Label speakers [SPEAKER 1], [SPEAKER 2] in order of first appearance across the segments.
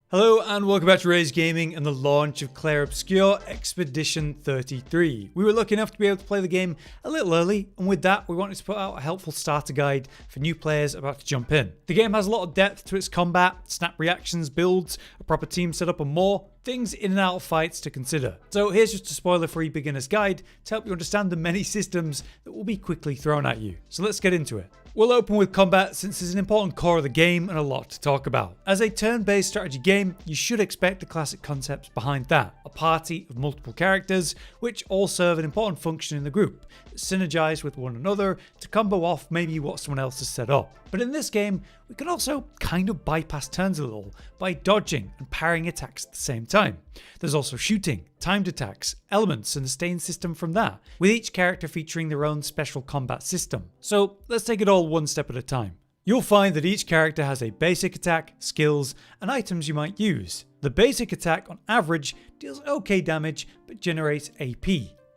[SPEAKER 1] Hello and welcome back to Rage Gaming and the launch of Clair Obscur Expedition 33. We were lucky enough to be able to play the game a little early, and with that we wanted to put out a helpful starter guide for new players about to jump in. The game has a lot of depth to its combat, snap reactions, builds, a proper team setup and more, things in and out of fights to consider. So here's just a spoiler-free beginner's guide to help you understand the many systems that will be quickly thrown at you. So let's get into it. We'll open with combat since it's an important core of the game and a lot to talk about. As a turn-based strategy game, you should expect the classic concepts behind that. A party of multiple characters, which all serve an important function in the group, that synergize with one another to combo off maybe what someone else has set up. But in this game, we can also kind of bypass turns a little by dodging and parrying attacks at the same time. There's also shooting, timed attacks, elements and the stain system from that, with each character featuring their own special combat system. So let's take it all one step at a time. You'll find that each character has a basic attack, skills, and items you might use. The basic attack on average deals okay damage but generates AP,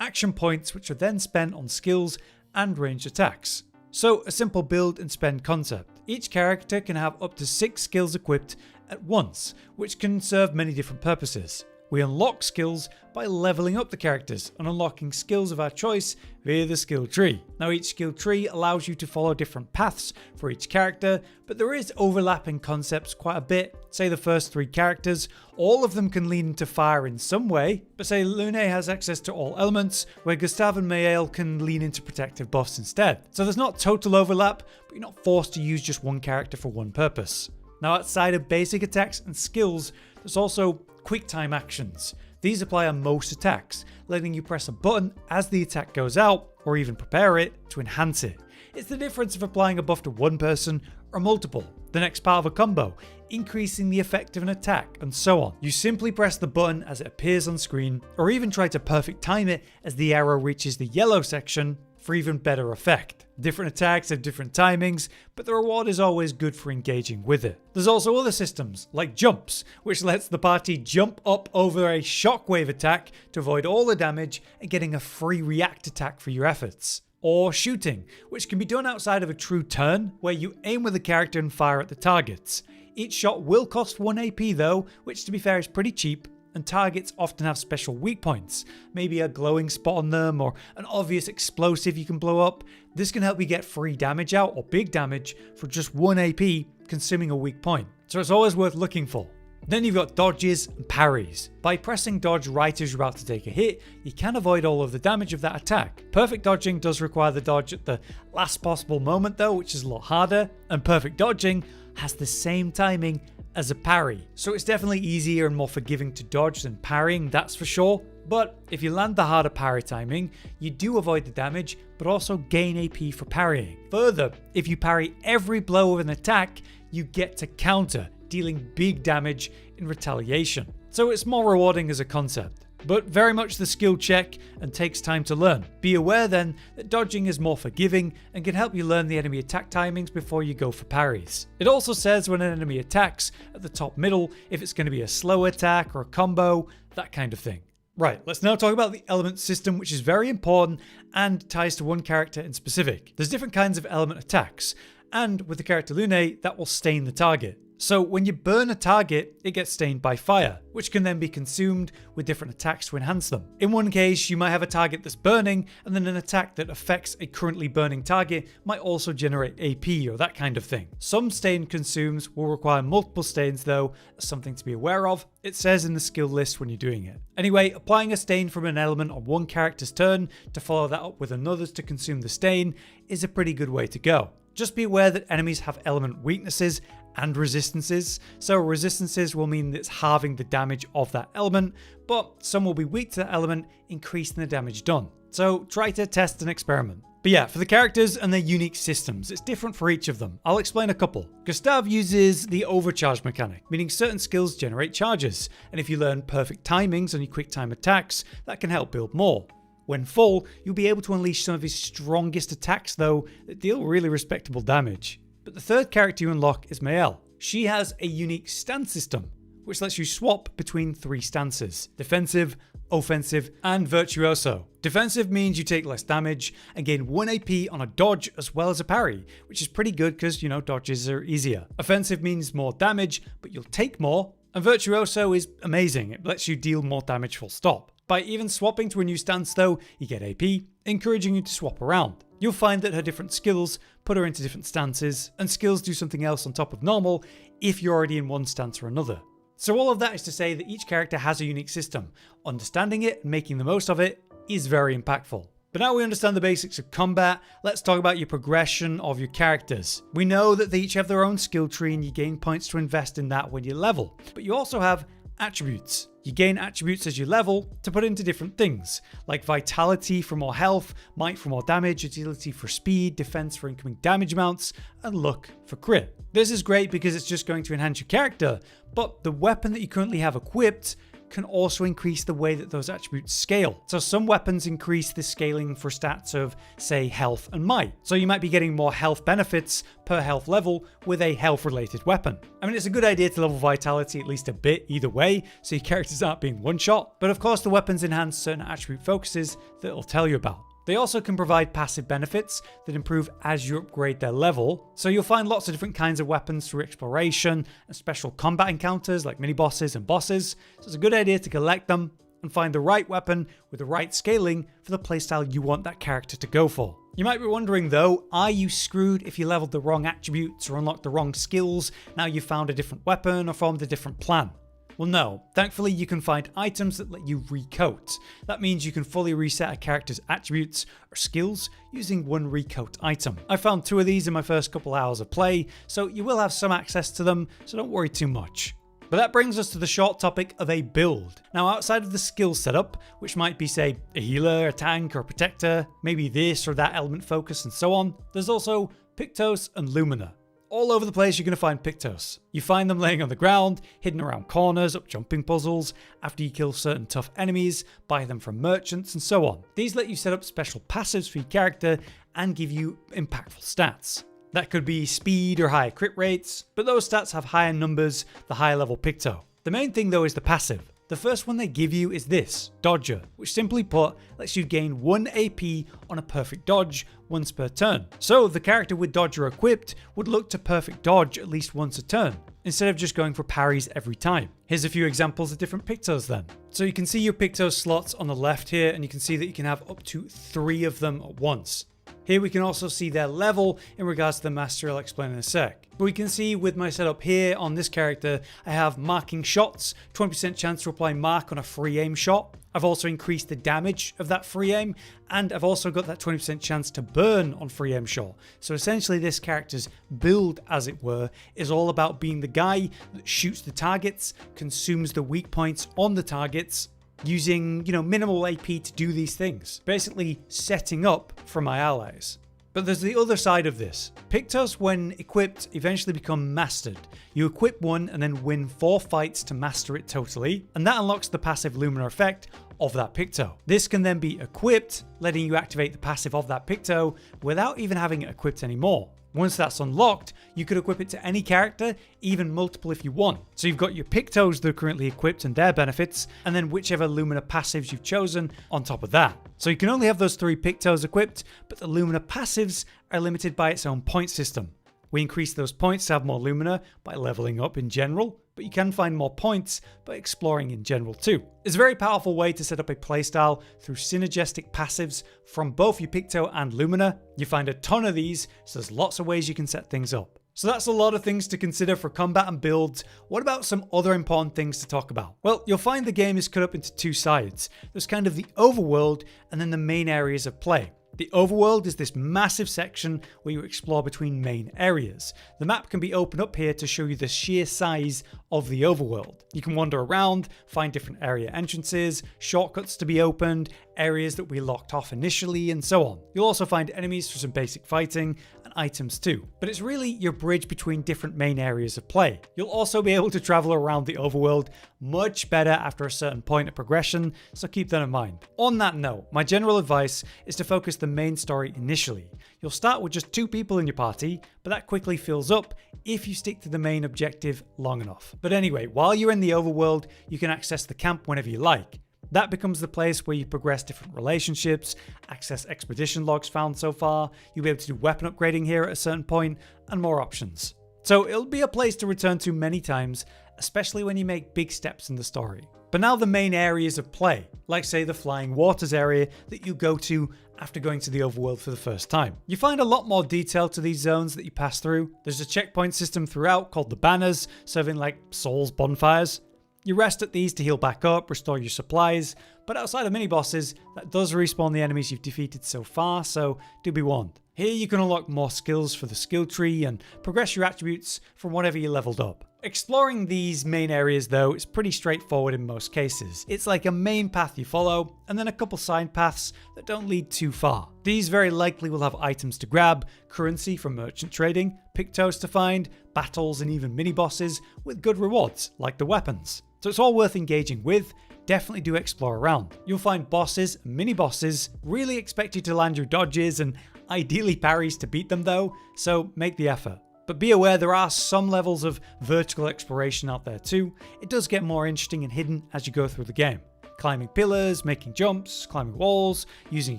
[SPEAKER 1] action points which are then spent on skills and ranged attacks. So a simple build and spend concept. Each character can have up to 6 skills equipped at once, which can serve many different purposes. We unlock skills by leveling up the characters and unlocking skills of our choice via the skill tree. Now each skill tree allows you to follow different paths for each character, but there is overlapping concepts quite a bit. Say the first 3 characters, all of them can lean into fire in some way, but say Lune has access to all elements, where Gustav and Maël can lean into protective buffs instead. So there's not total overlap, but you're not forced to use just one character for one purpose. Now outside of basic attacks and skills, there's also quick time actions. These apply on most attacks, letting you press a button as the attack goes out, or even prepare it to enhance it. It's the difference of applying a buff to one person or multiple, the next part of a combo, increasing the effect of an attack, and so on. You simply press the button as it appears on screen, or even try to perfect time it as the arrow reaches the yellow section for even better effect. Different attacks have different timings, but the reward is always good for engaging with it. There's also other systems, like jumps, which lets the party jump up over a shockwave attack to avoid all the damage and getting a free react attack for your efforts. Or shooting, which can be done outside of a true turn, where you aim with the character and fire at the targets. Each shot will cost 1 AP though, which to be fair is pretty cheap, and targets often have special weak points, maybe a glowing spot on them or an obvious explosive you can blow up. This can help you get free damage out or big damage for just 1 AP, consuming a weak point, so it's always worth looking for. Then you've got dodges and parries. By pressing dodge right as you're about to take a hit, you can avoid all of the damage of that attack. Perfect dodging does require the dodge at the last possible moment though, which is a lot harder, and perfect dodging has the same timing as a parry. So it's definitely easier and more forgiving to dodge than parrying, that's for sure. But if you land the harder parry timing, you do avoid the damage, but also gain AP for parrying. Further, if you parry every blow of an attack, you get to counter, dealing big damage in retaliation. So it's more rewarding as a concept, but very much the skill check and takes time to learn. Be aware then that dodging is more forgiving and can help you learn the enemy attack timings before you go for parries. It also says when an enemy attacks at the top middle if it's going to be a slow attack or a combo, that kind of thing. Right, let's now talk about the element system, which is very important and ties to one character in specific. There's different kinds of element attacks, and with the character Lune, that will stain the target. So when you burn a target, it gets stained by fire, which can then be consumed with different attacks to enhance them. In one case, you might have a target that's burning, and then an attack that affects a currently burning target might also generate AP or that kind of thing. Some stain consumes will require multiple stains though, something to be aware of. It says in the skill list when you're doing it. Anyway, applying a stain from an element on one character's turn to follow that up with another's to consume the stain is a pretty good way to go. Just be aware that enemies have element weaknesses and resistances. So resistances will mean that it's halving the damage of that element, but some will be weak to that element, increasing the damage done. So try to test and experiment. But yeah, for the characters and their unique systems, it's different for each of them. I'll explain a couple. Gustav uses the overcharge mechanic, meaning certain skills generate charges, and if you learn perfect timings on your quick time attacks, that can help build more. When full, you'll be able to unleash some of his strongest attacks though, that deal really respectable damage. But the third character you unlock is Maël. She has a unique stance system, which lets you swap between 3 stances: defensive, offensive, and virtuoso. Defensive means you take less damage and gain 1 AP on a dodge as well as a parry, which is pretty good because, dodges are easier. Offensive means more damage, but you'll take more, And Virtuoso is amazing. It lets you deal more damage full stop. By even swapping to a new stance though, you get AP, encouraging you to swap around. You'll find that her different skills put her into different stances, and skills do something else on top of normal if you're already in one stance or another. So all of that is to say that each character has a unique system. Understanding it and making the most of it is very impactful. But now we understand the basics of combat, let's talk about your progression of your characters. We know that they each have their own skill tree and you gain points to invest in that when you level. But you also have attributes. You gain attributes as you level to put into different things, like vitality for more health, might for more damage, agility for speed, defense for incoming damage amounts, and luck for crit. This is great because it's just going to enhance your character, but the weapon that you currently have equipped can also increase the way that those attributes scale. So some weapons increase the scaling for stats of, say, health and might. So you might be getting more health benefits per health level with a health related weapon. I mean, it's a good idea to level vitality at least a bit either way, so your characters aren't being one shot. But of course the weapons enhance certain attribute focuses that it'll tell you about. They also can provide passive benefits that improve as you upgrade their level. So you'll find lots of different kinds of weapons through exploration and special combat encounters like mini-bosses and bosses. So it's a good idea to collect them and find the right weapon with the right scaling for the playstyle you want that character to go for. You might be wondering though, are you screwed if you leveled the wrong attributes or unlocked the wrong skills now you've found a different weapon or formed a different plan? Well no, thankfully you can find items that let you recoat. That means you can fully reset a character's attributes or skills using one recoat item. I found 2 of these in my first couple hours of play, so you will have some access to them, so don't worry too much. But that brings us to the short topic of a build. Now outside of the skill setup, which might be say a healer, a tank or a protector, maybe this or that element focus and so on, there's also Pictos and Lumina. All over the place you're going to find Pictos. You find them laying on the ground, hidden around corners, up jumping puzzles, after you kill certain tough enemies, buy them from merchants and so on. These let you set up special passives for your character and give you impactful stats. That could be speed or higher crit rates, but those stats have higher numbers the higher level Picto. The main thing though is the passive. The first one they give you is this, Dodger, which simply put lets you gain 1 AP on a perfect dodge once per turn. So the character with Dodger equipped would look to perfect dodge at least once a turn, instead of just going for parries every time. Here's a few examples of different Pictos then. So you can see your Pictos slots on the left here, and you can see that you can have up to 3 of them at once. Here we can also see their level in regards to the mastery I'll explain in a sec. But we can see with my setup here on this character, I have marking shots, 20% chance to apply mark on a free aim shot. I've also increased the damage of that free aim, and I've also got that 20% chance to burn on free aim shot. So essentially this character's build, as it were, is all about being the guy that shoots the targets, consumes the weak points on the targets, using, minimal AP to do these things. Basically setting up for my allies. But there's the other side of this. Pictos, when equipped, eventually become mastered. You equip one and then win 4 fights to master it totally, and that unlocks the passive Lumina effect of that Picto. This can then be equipped, letting you activate the passive of that Picto without even having it equipped anymore. Once that's unlocked, you could equip it to any character, even multiple if you want. So you've got your Pictos that are currently equipped and their benefits, and then whichever Lumina passives you've chosen on top of that. So you can only have those 3 Pictos equipped, but the Lumina passives are limited by its own point system. We increase those points to have more Lumina by leveling up in general, but you can find more points by exploring in general too. It's a very powerful way to set up a playstyle through synergistic passives from both your Picto and Lumina. You find a ton of these, so there's lots of ways you can set things up. So that's a lot of things to consider for combat and builds. What about some other important things to talk about? Well, you'll find the game is cut up into 2 sides. There's kind of the overworld and then the main areas of play. The overworld is this massive section where you explore between main areas. The map can be opened up here to show you the sheer size of the overworld. You can wander around, find different area entrances, shortcuts to be opened, areas that we locked off initially, and so on. You'll also find enemies for some basic fighting and items too. But it's really your bridge between different main areas of play. You'll also be able to travel around the overworld much better after a certain point of progression, so keep that in mind. On that note, my general advice is to focus the main story initially. You'll start with just 2 people in your party, but that quickly fills up if you stick to the main objective long enough. But anyway, while you're in the overworld, you can access the camp whenever you like. That becomes the place where you progress different relationships, access expedition logs found so far, you'll be able to do weapon upgrading here at a certain point, and more options. So it'll be a place to return to many times, especially when you make big steps in the story. But now the main areas of play, like say the Flying Waters area that you go to after going to the overworld for the first time. You find a lot more detail to these zones that you pass through. There's a checkpoint system throughout called the banners, serving like souls bonfires. You rest at these to heal back up, restore your supplies, but outside of mini-bosses, that does respawn the enemies you've defeated so far, so do be warned. Here you can unlock more skills for the skill tree and progress your attributes from whatever you leveled up. Exploring these main areas though is pretty straightforward in most cases. It's like a main path you follow, and then a couple side paths that don't lead too far. These very likely will have items to grab, currency from merchant trading, pictos to find, battles and even mini-bosses with good rewards, like the weapons. So it's all worth engaging with. Definitely do explore around. You'll find bosses and mini-bosses, really expect you to land your dodges and ideally parries to beat them though, so make the effort. But be aware there are some levels of vertical exploration out there too. It does get more interesting and hidden as you go through the game. Climbing pillars, making jumps, climbing walls, using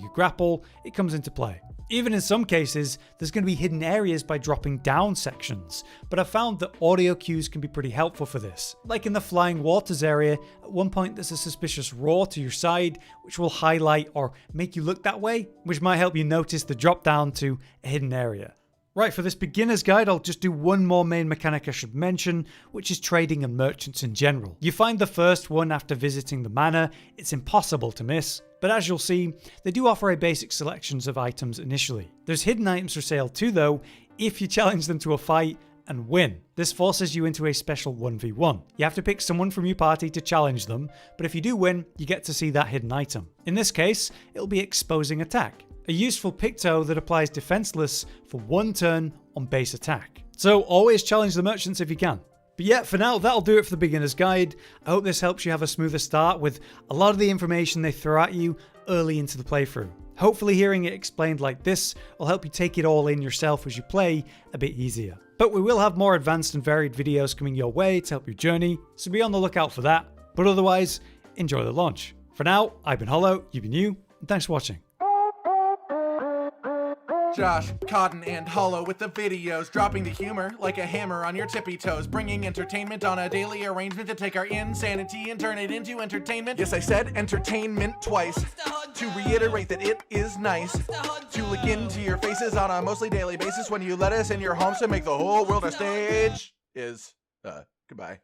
[SPEAKER 1] your grapple, it comes into play. Even in some cases, there's going to be hidden areas by dropping down sections, but I've found that audio cues can be pretty helpful for this. Like in the Flying Waters area, at one point there's a suspicious roar to your side, which will highlight or make you look that way, which might help you notice the drop down to a hidden area. Right, for this beginner's guide, I'll just do one more main mechanic I should mention, which is trading and merchants in general. You find the first one after visiting the manor, it's impossible to miss, but as you'll see, they do offer a basic selections of items initially. There's hidden items for sale too though, if you challenge them to a fight and win. This forces you into a special 1v1. You have to pick someone from your party to challenge them, but if you do win, you get to see that hidden item. In this case, it'll be exposing attack, a useful picto that applies defenseless for one turn on base attack. So always challenge the merchants if you can. But yeah, for now, that'll do it for the beginner's guide. I hope this helps you have a smoother start with a lot of the information they throw at you early into the playthrough. Hopefully hearing it explained like this will help you take it all in yourself as you play a bit easier. But we will have more advanced and varied videos coming your way to help your journey, so be on the lookout for that. But otherwise, enjoy the launch. For now, I've been Hollow, you've been you, and thanks for watching.
[SPEAKER 2] Josh, Cotton, and Hollow with the videos, dropping the humor like a hammer on your tippy toes, bringing entertainment on a daily arrangement to take our insanity and turn it into entertainment. Yes, I said entertainment twice, to reiterate that it is nice to look into your faces on a mostly daily basis when you let us in your homes to make the whole world a stage. Goodbye.